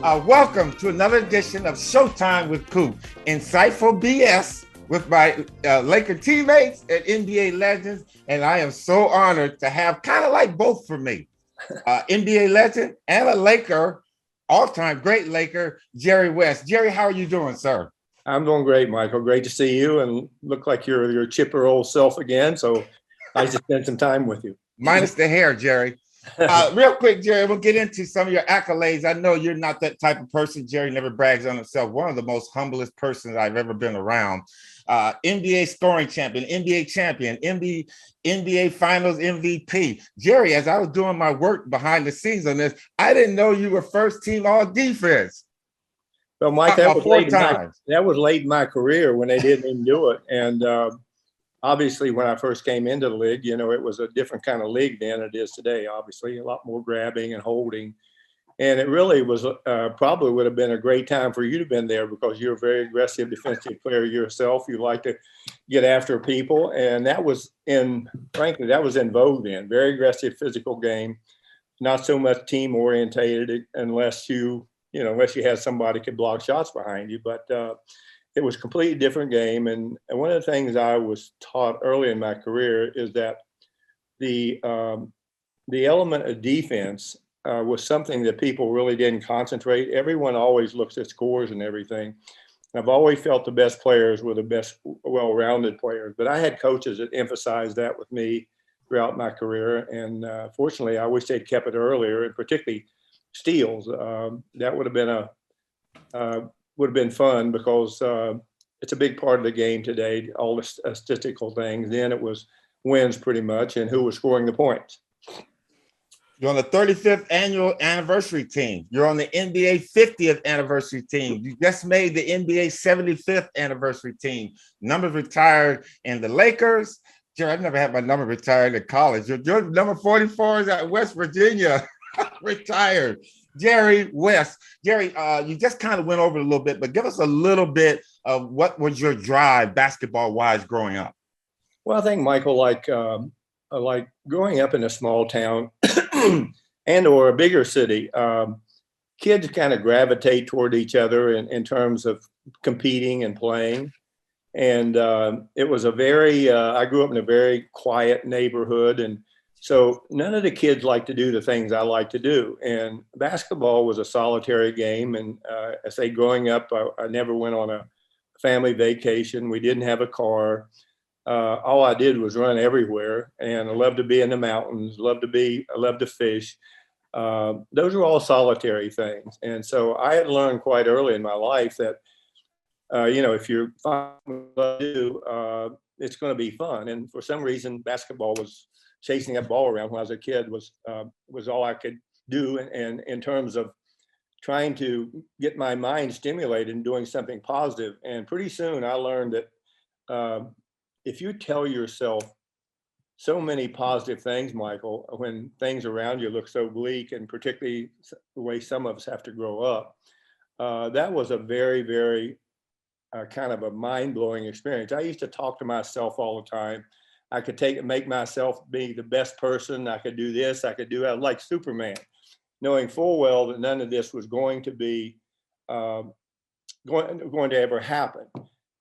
Welcome to another edition of Showtime with Coop. Insightful BS with my Laker teammates and NBA legends. And I am so honored to have kind of like both for me, NBA legend and a Laker, all-time great Laker, Jerry West. Jerry, how are you doing, sir? I'm doing great, Michael. Great to see you and look like you're your chipper old self again. So nice to spend some time with you. Minus the hair, Jerry. Real quick, Jerry, we'll get into some of your accolades. I know you're not that type of person. Jerry never brags on himself. One of the most humblest persons I've ever been around. NBA scoring champion, NBA champion, NBA Finals MVP. Jerry, as I was doing my work behind the scenes on this, I didn't know you were first team all defense. Well, Mike, that was late in my career when they didn't even do it. And obviously, when I first came into the league, you know, it was a different kind of league than it is today. Obviously, a lot more grabbing and holding. And it really was probably would have been a great time for you to have been there because you're a very aggressive defensive player yourself. You like to get after people. And that was frankly, that was in vogue then. Very aggressive physical game, not so much team orientated unless you had somebody could block shots behind you. But it was a completely different game. And one of the things I was taught early in my career is that the element of defense was something that people really didn't concentrate. Everyone always looks at scores and everything. I've always felt the best players were the best well-rounded players, but I had coaches that emphasized that with me throughout my career. And fortunately, I wish they'd kept it earlier, and particularly steals. That would have been fun because it's a big part of the game today, all the statistical things. Then it was wins pretty much and who was scoring the points. You're on the 35th annual anniversary team. You're on the NBA 50th anniversary team. You just made the NBA 75th anniversary team. Numbers retired in the Lakers. Jerry, I've never had my number retired at college. Your number 44 is at West Virginia, retired. Jerry West. Jerry, you just kind of went over it a little bit, but give us a little bit of what was your drive basketball-wise growing up? Well, I think, Michael, like growing up in a small town and or a bigger city, kids kind of gravitate toward each other in terms of competing and playing. And it was I grew up in a very quiet neighborhood. And so none of the kids like to do the things I like to do. And basketball was a solitary game. And I say growing up, I never went on a family vacation. We didn't have a car. All I did was run everywhere, and I loved to be in the mountains, I loved to fish. Those were all solitary things. And so I had learned quite early in my life that, if you're fun to do, it's going to be fun. And for some reason, basketball was chasing that ball around when I was a kid was all I could do. And in terms of trying to get my mind stimulated and doing something positive. And pretty soon I learned that, if you tell yourself so many positive things, Michael, when things around you look so bleak, and particularly the way some of us have to grow up, that was a very, very kind of a mind-blowing experience. I used to talk to myself all the time. I could make myself be the best person. I could do this, I could do that, like Superman, knowing full well that none of this was going to be going to ever happen.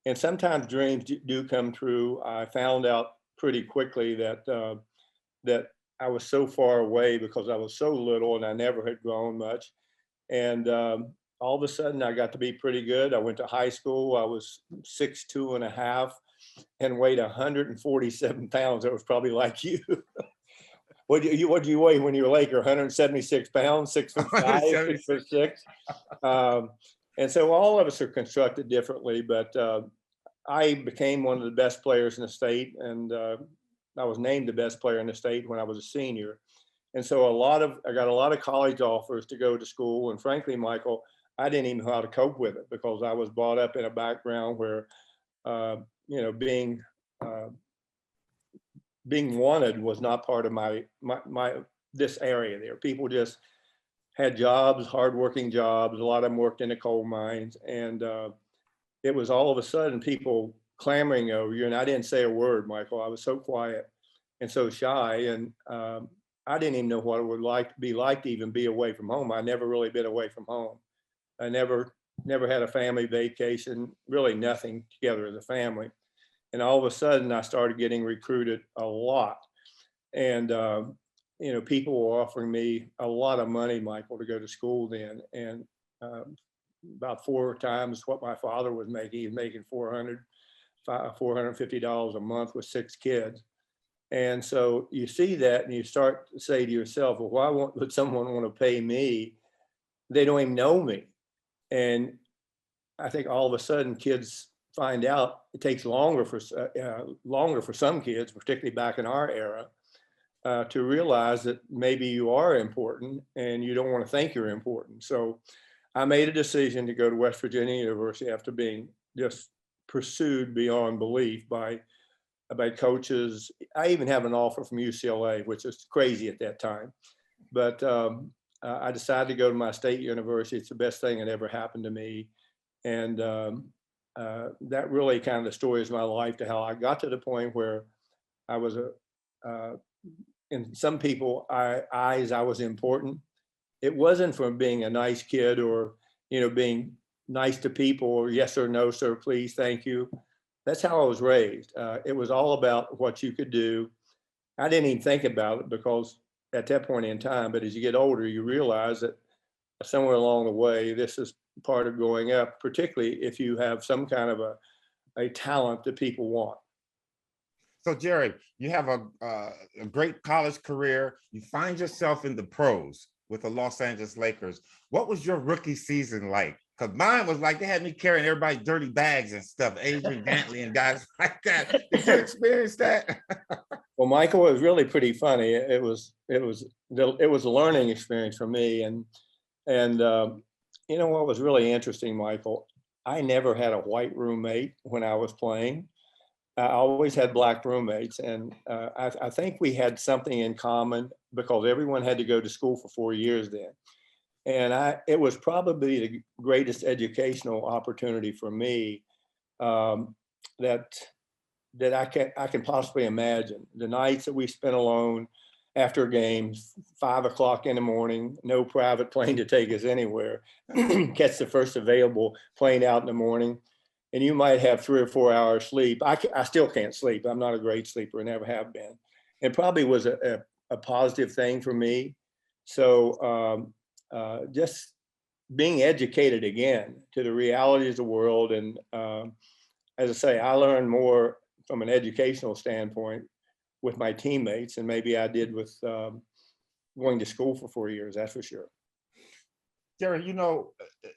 And sometimes dreams do come true. I found out pretty quickly that I was so far away because I was so little and I never had grown much. And all of a sudden I got to be pretty good. I went to high school. I was 6'2.5" and weighed 147 pounds. That was probably like you. What do you weigh when you were Laker? 176 pounds, 6'5", 6'6". And so all of us are constructed differently, but I became one of the best players in the state, and I was named the best player in the state when I was a senior. And so I got a lot of college offers to go to school. And frankly, Michael, I didn't even know how to cope with it because I was brought up in a background where, being wanted was not part of my this area there. People just had jobs, hardworking jobs. A lot of them worked in the coal mines, and it was all of a sudden people clamoring over you. And I didn't say a word, Michael. I was so quiet and so shy, and I didn't even know what it would be like to even be away from home. I never really been away from home. I never had a family vacation, really nothing together as a family. And all of a sudden I started getting recruited a lot. And, people were offering me a lot of money, Michael, to go to school then. And about 4 times what my father was making. He was making $450 a month with 6 kids. And so you see that and you start to say to yourself, well, why would someone want to pay me? They don't even know me. And I think all of a sudden kids find out it takes longer for some kids, particularly back in our era, to realize that maybe you are important and you don't want to think you're important. So I made a decision to go to West Virginia University after being just pursued beyond belief by coaches. I even have an offer from UCLA, which is crazy at that time. But I decided to go to my state university. It's the best thing that ever happened to me. And that really kind of the story is my life to how I got to the point where I was in some people's eyes, I was important. It wasn't from being a nice kid or, being nice to people or yes or no, sir, please, thank you. That's how I was raised. It was all about what you could do. I didn't even think about it because at that point in time, but as you get older, you realize that somewhere along the way, this is part of growing up, particularly if you have some kind of a talent that people want. So, Jerry, you have a great college career. You find yourself in the pros with the Los Angeles Lakers. What was your rookie season like? Because mine was like they had me carrying everybody's dirty bags and stuff, Adrian Dantley and guys like that. Did you experience that? Well, Michael, it was really pretty funny. It was a learning experience for me. And what was really interesting, Michael, I never had a white roommate when I was playing. I always had black roommates, and I think we had something in common because everyone had to go to school for 4 years then. And it was probably the greatest educational opportunity for me that I can possibly imagine. The nights that we spent alone after games, 5 o'clock in the morning, no private plane to take us anywhere, catch the first available plane out in the morning. And you might have 3 or 4 hours sleep. I still can't sleep. I'm not a great sleeper, never have been. It probably was a positive thing for me. So just being educated again to the realities of the world. And as I say, I learned more from an educational standpoint with my teammates than maybe I did with going to school for 4 years, that's for sure. Jerry,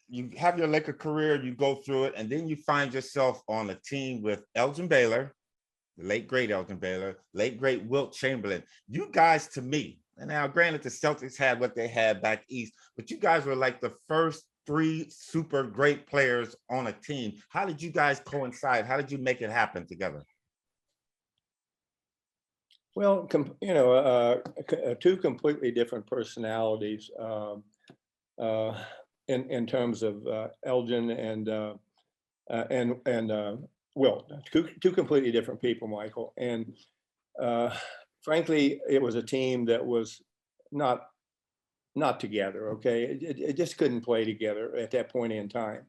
you have your Laker career, you go through it, and then you find yourself on a team with Elgin Baylor, the late great Elgin Baylor, late great Wilt Chamberlain. You guys, to me, and now granted the Celtics had what they had back east, but you guys were like the first 3 super great players on a team. How did you guys coincide? How did you make it happen together? Well, 2 completely different personalities. In terms of Elgin and Wilt, two completely different people, Michael. And frankly, it was a team that was not together. Okay, it just couldn't play together at that point in time.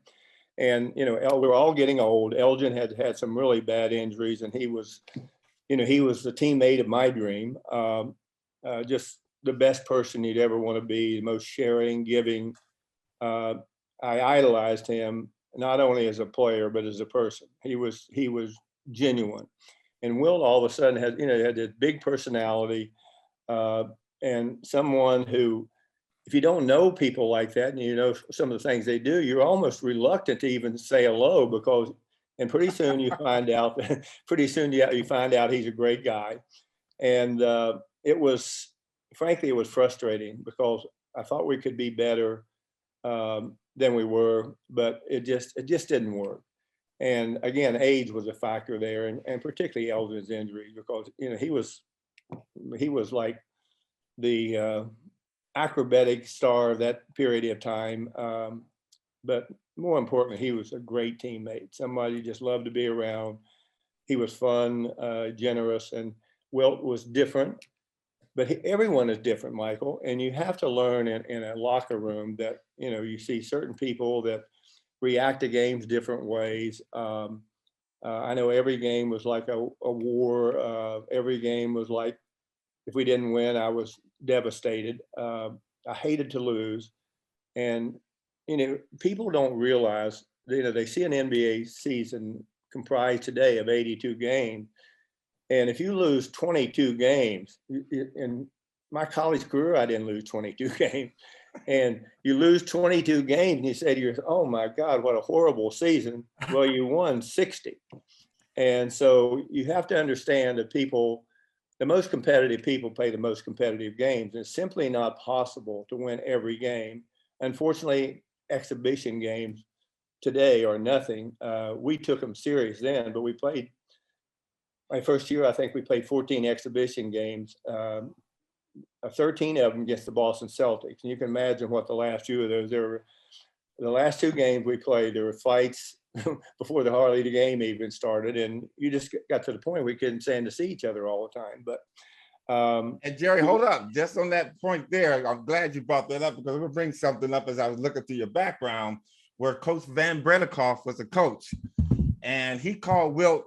And we were all getting old. Elgin had some really bad injuries, and he was the teammate of my dream. Just the best person you'd ever want to be, the most sharing, giving. I idolized him not only as a player but as a person. He was genuine. And Wilt all of a sudden had this big personality, and someone who, if you don't know people like that and you know some of the things they do, you're almost reluctant to even say hello because. And pretty soon you find out. You find out he's a great guy, and frankly, it was frustrating because I thought we could be better than we were, but it just didn't work. And again, age was a factor there, and particularly Elgin's injury because he was like the acrobatic star of that period of time. But more importantly, he was a great teammate, somebody you just loved to be around. He was fun, generous, and Wilt was different. but everyone is different, Michael, and you have to learn in a locker room that, you know, you see certain people that react to games different ways. I know every game was like a war. Every game was like, if we didn't win, I was devastated. I hated to lose. And, you know, people don't realize, you know, they see an NBA season comprised today of 82 games. And if you lose 22 games, in my college career, I didn't lose 22 games. And you lose 22 games and you say to yourself, oh my God, what a horrible season. Well, you won 60. And so you have to understand that people, the most competitive people play the most competitive games. It's simply not possible to win every game. Unfortunately, exhibition games today are nothing. We took them serious then, but we played, my first year, I think we played 14 exhibition games, 13 of them against the Boston Celtics. And you can imagine what the last few of those, there were, the last two games we played, there were fights before the hardly the game even started. And you just got to the point we couldn't stand to see each other all the time. But and Jerry, hold up, just on that point there, I'm glad you brought that up because we'll bring something up as I was looking through your background where Coach Van Bredikoff was a coach and he called Wilt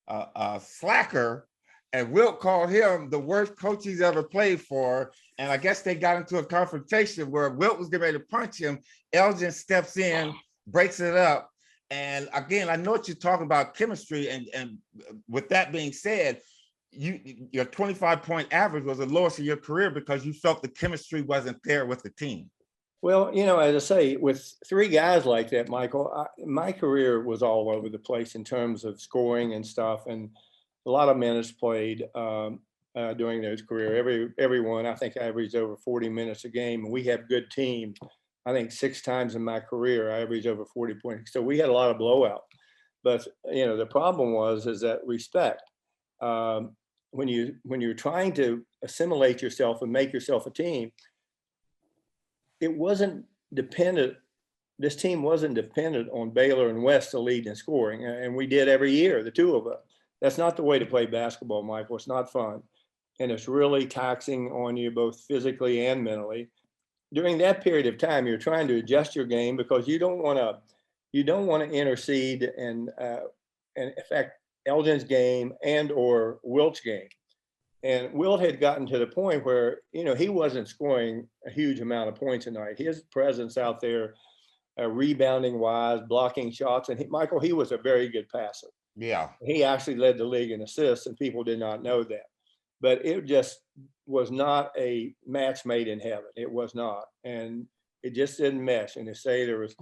a slacker, and Wilt called him the worst coach he's ever played for. And I guess they got into a confrontation where Wilt was getting ready to punch him. Elgin steps in, breaks it up. And again, I know what you're talking about, chemistry. And with that being said, your 25-point average was the lowest of your career because you felt the chemistry wasn't there with the team. Well, you know, as I say, with three guys like that, Michael, my career was all over the place in terms of scoring and stuff. And a lot of minutes played during those career. Everyone, I think, averaged over 40 minutes a game. And we had good teams. I think 6 times in my career, I averaged over 40 points. So we had a lot of blowout. But, you know, the problem is that respect. When you're trying to assimilate yourself and make yourself a team, it wasn't dependent. This team wasn't dependent on Baylor and West to lead in scoring. And we did every year, the two of us. That's not the way to play basketball, Michael. It's not fun. And it's really taxing on you both physically and mentally. During that period of time, you're trying to adjust your game because you don't want to intercede and affect Elgin's game and or Wilt's game. And Wilt had gotten to the point where, you know, he wasn't scoring a huge amount of points a night. His presence out there, rebounding wise, blocking shots, and Michael, he was a very good passer. Yeah. He actually led the league in assists, and people did not know that. But it just was not a match made in heaven. It was not. And it just didn't mesh. And to say there's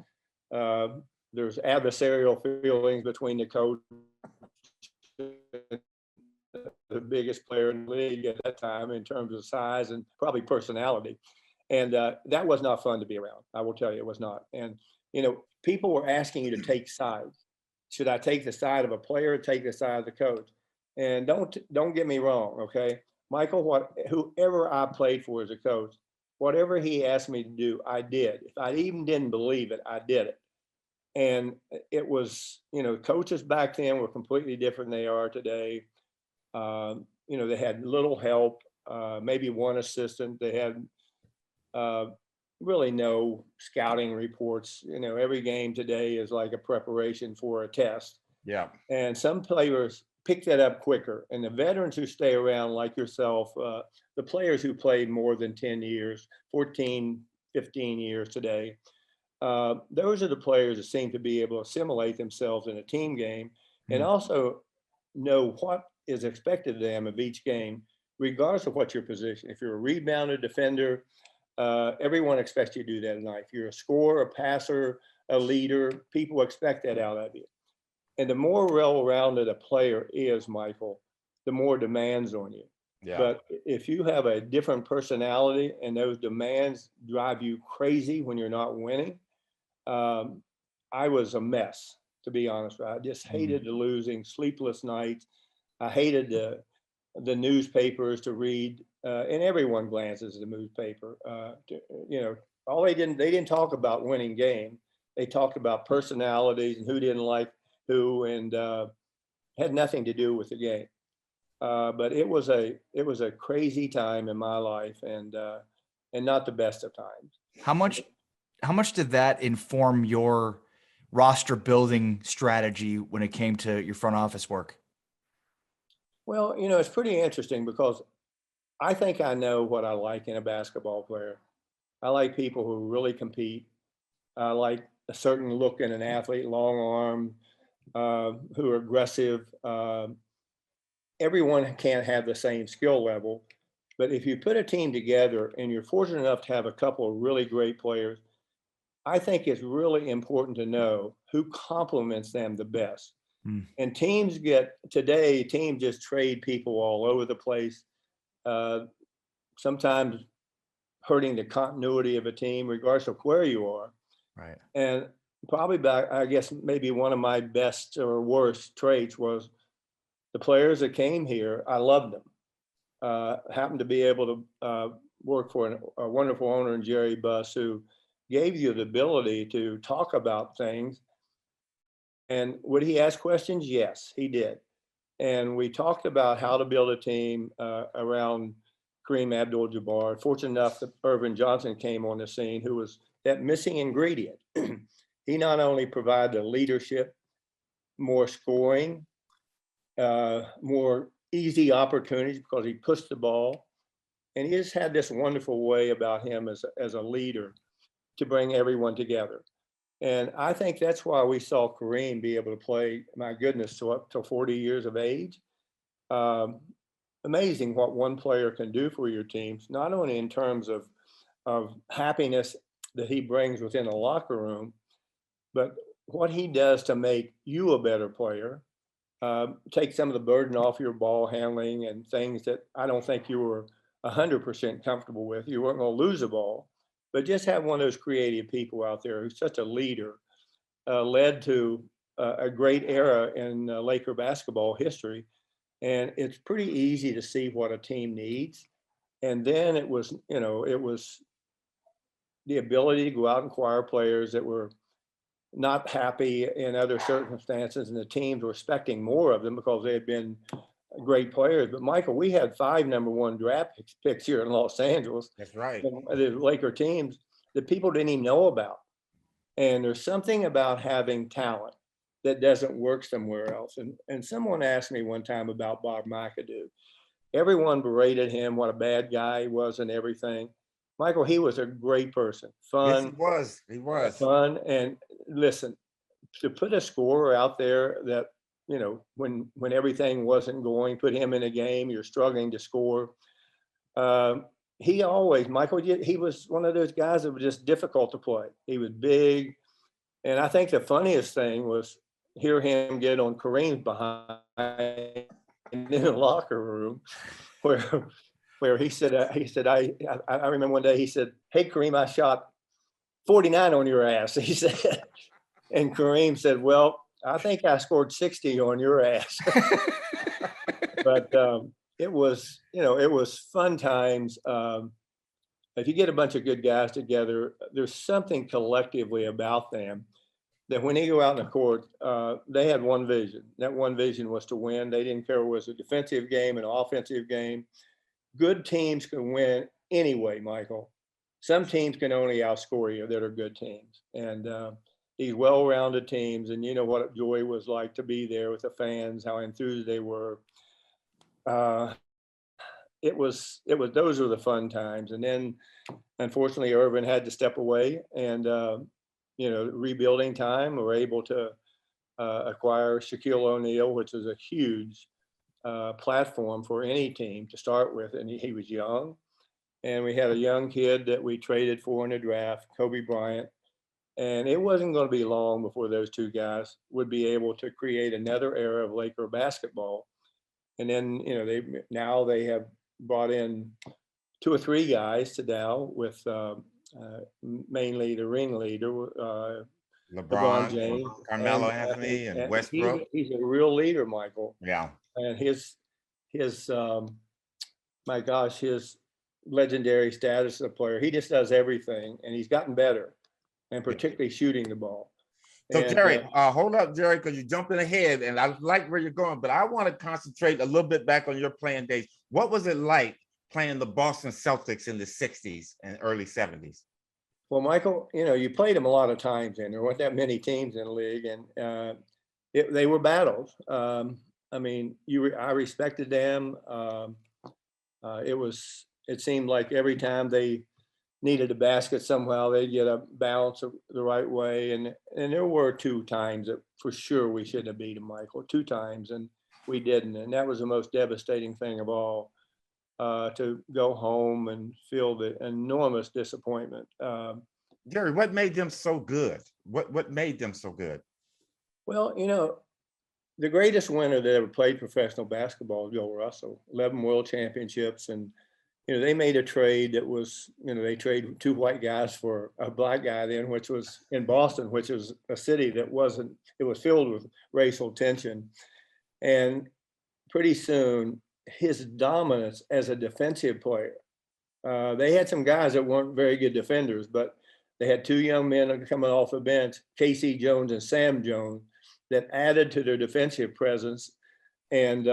adversarial feelings between the coach, the biggest player in the league at that time in terms of size and probably personality. And that was not fun to be around. I will tell you, it was not. And, you know, people were asking you to take sides. Should I take the side of a player or take the side of the coach? And don't get me wrong, okay? Michael, whoever I played for as a coach, whatever he asked me to do, I did. If I even didn't believe it, I did it. And it was, you know, coaches back then were completely different than they are today. You know, they had little help, maybe one assistant. They had really no scouting reports. You know, every game today is like a preparation for a test. Yeah. And some players pick that up quicker. And the veterans who stay around like yourself, the players who played more than 10 years, 14, 15 years today, those are the players that seem to be able to assimilate themselves in a team game and also know what is expected of them of each game, regardless of what your position. If you're a rebounder, defender, everyone expects you to do that tonight. If you're a scorer, a passer, a leader, people expect that out of you. And the more well-rounded a player is, Michael, the more demands on you. Yeah. But if you have a different personality and those demands drive you crazy when you're not winning, I was a mess, to be honest. I just hated the losing, sleepless nights. I hated the newspapers to read, and everyone glances at the newspaper. You know, they didn't talk about winning game. They talked about personalities and who didn't like who, and had nothing to do with the game. But it was a crazy time in my life, and not the best of times. How much did that inform your roster building strategy when it came to your front office work? Well, it's pretty interesting because I think I know what I like in a basketball player. I like people who really compete. I like a certain look in an athlete, long arm, who are aggressive. Everyone can't have the same skill level, but if you put a team together and you're fortunate enough to have a couple of really great players, I think it's really important to know who complements them the best. And teams just trade people all over the place, sometimes hurting the continuity of a team, regardless of where you are. Right. And probably I guess maybe one of my best or worst traits was the players that came here. I loved them. Happened to be able to work for a wonderful owner in Jerry Buss, who gave you the ability to talk about things. And would he ask questions? Yes, he did. And we talked about how to build a team around Kareem Abdul-Jabbar. Fortunate enough that Irvin Johnson came on the scene, who was that missing ingredient. He not only provided the leadership, more scoring, more easy opportunities because he pushed the ball. And he just had this wonderful way about him as a leader to bring everyone together. And I think that's why we saw Kareem be able to play, my goodness, to up to 40 years of age. Amazing what one player can do for your teams, not only in terms of happiness that he brings within a locker room, but what he does to make you a better player, take some of the burden off your ball handling and things that I don't think you were 100% comfortable with. You weren't going to lose a ball, but just have one of those creative people out there who's such a leader, led to a great era in Laker basketball history. And it's pretty easy to see what a team needs. And then it was the ability to go out and acquire players that were not happy in other circumstances, and the teams were expecting more of them because they had been great players. But Michael, we had 5 number 1 draft picks here in Los Angeles. That's right. The Laker teams that people didn't even know about. And there's something about having talent that doesn't work somewhere else. And someone asked me one time about Bob McAdoo. Everyone berated him, what a bad guy he was and everything. Michael, he was a great person. Fun. Yes, he was. Fun. And listen, to put a scorer out there that, when everything wasn't going, put him in a game, you're struggling to score. He was one of those guys that was just difficult to play. He was big. And I think the funniest thing was hear him get on Kareem's behind in the locker room where he said, I remember one day he said, "Hey, Kareem, I shot 49 on your ass." He said, and Kareem said, "Well, I think I scored 60 on your ass." But it was fun times. If you get a bunch of good guys together, there's something collectively about them that when they go out in the court, they had one vision. That one vision was to win. They didn't care if it was a defensive game, an offensive game. Good teams can win anyway, Michael. Some teams can only outscore you that are good teams. And these well-rounded teams, and you know what joy was like to be there with the fans, how enthused they were. Those were the fun times. And then unfortunately Irvin had to step away, and rebuilding time, we were able to acquire Shaquille O'Neal, which is a huge platform for any team to start with. And he was young, and we had a young kid that we traded for in the draft, Kobe Bryant. And it wasn't going to be long before those two guys would be able to create another era of Laker basketball. And then, they have brought in 2 or 3 guys to now with mainly the ringleader, LeBron James, Carmelo Anthony, and Westbrook. He's a real leader, Michael. Yeah. And his legendary status as a player, he just does everything, and he's gotten better, and particularly shooting the ball. So And, Jerry, hold up, Jerry, because you're jumping ahead, and I like where you're going, but I want to concentrate a little bit back on your playing days. What was it like playing the Boston Celtics in the 60s and early 70s? well, Michael, you played them a lot of times, and there weren't that many teams in the league, and they were battles. I mean, I respected them. It seemed like every time they needed a basket somehow, they'd get a bounce the right way. And there were 2 times that for sure we shouldn't have beat them, Michael, 2 times, and we didn't. And that was the most devastating thing of all, to go home and feel the enormous disappointment. Jerry, what made them so good? What made them so good? Well, the greatest winner that ever played professional basketball is Bill Russell, 11 world championships. And they made a trade that was, they traded 2 white guys for a black guy then, which was in Boston, which was a city that it was filled with racial tension. And pretty soon, his dominance as a defensive player, they had some guys that weren't very good defenders, but they had 2 young men coming off the bench, Casey Jones and Sam Jones, that added to their defensive presence. And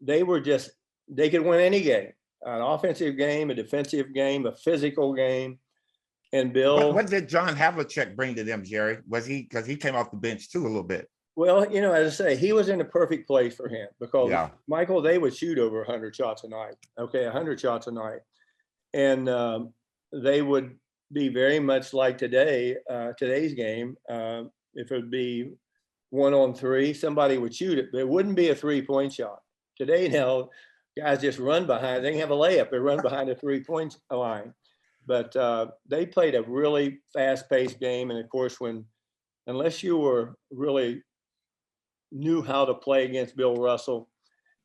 they could win any game. An offensive game, a defensive game, a physical game. And Bill. What did John Havlicek bring to them, Jerry? Because he came off the bench too a little bit. Well, as I say, he was in the perfect place for him because, Michael, they would shoot over 100 shots a night. Okay, 100 shots a night. And they would be very much like today's game. If it would be 1-on-3, somebody would shoot it, but it wouldn't be a 3-point shot. Today now, guys just run behind. They can have a layup. They run behind the 3-point line. But they played a really fast-paced game. And, of course, unless you were really knew how to play against Bill Russell,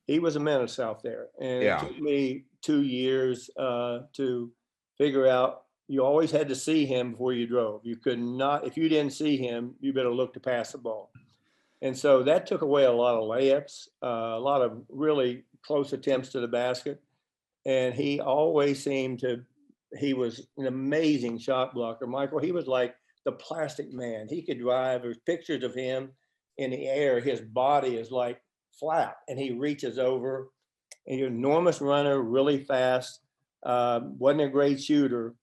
he was a menace out there. And it took me 2 years to figure out. You always had to see him before you drove. You could not, if you didn't see him, you better look to pass the ball. And so that took away a lot of layups, a lot of really close attempts to the basket. And he always he was an amazing shot blocker. Michael, he was like the plastic man. He could drive. There's pictures of him in the air. His body is like flat and he reaches over. And he's an enormous runner, really fast. Wasn't a great shooter,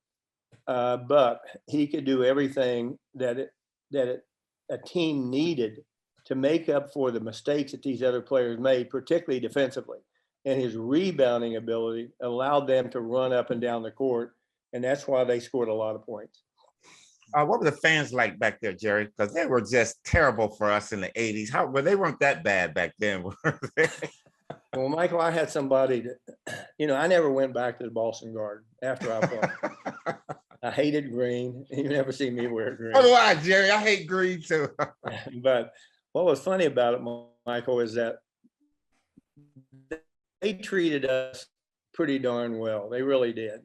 but he could do everything that a team needed to make up for the mistakes that these other players made, particularly defensively. And his rebounding ability allowed them to run up and down the court, and that's why they scored a lot of points. What were the fans like back there, Jerry? Because they were just terrible for us in the 80s. They weren't that bad back then, were they? Well, Michael, I had somebody that, I never went back to the Boston Garden after I played. I hated green. You never see me wear green. So do I, Jerry. I hate green too. But what was funny about it, Michael, is that they treated us pretty darn well. They really did.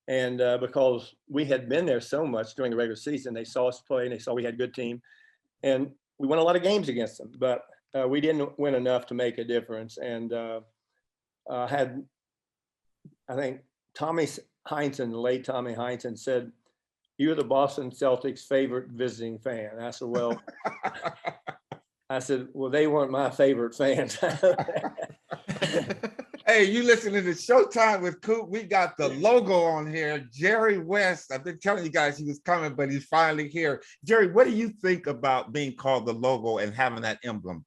And because we had been there so much during the regular season, they saw us play and they saw we had a good team. And we won a lot of games against them, but we didn't win enough to make a difference. And I think Tommy Heinsohn, the late Tommy Heinsohn, said, "You're the Boston Celtics' favorite visiting fan." I said, well, they weren't my favorite fans. Hey, you listening to Showtime with Coop? We got the logo on here. Jerry West. I've been telling you guys he was coming, but he's finally here. Jerry, what do you think about being called the logo and having that emblem?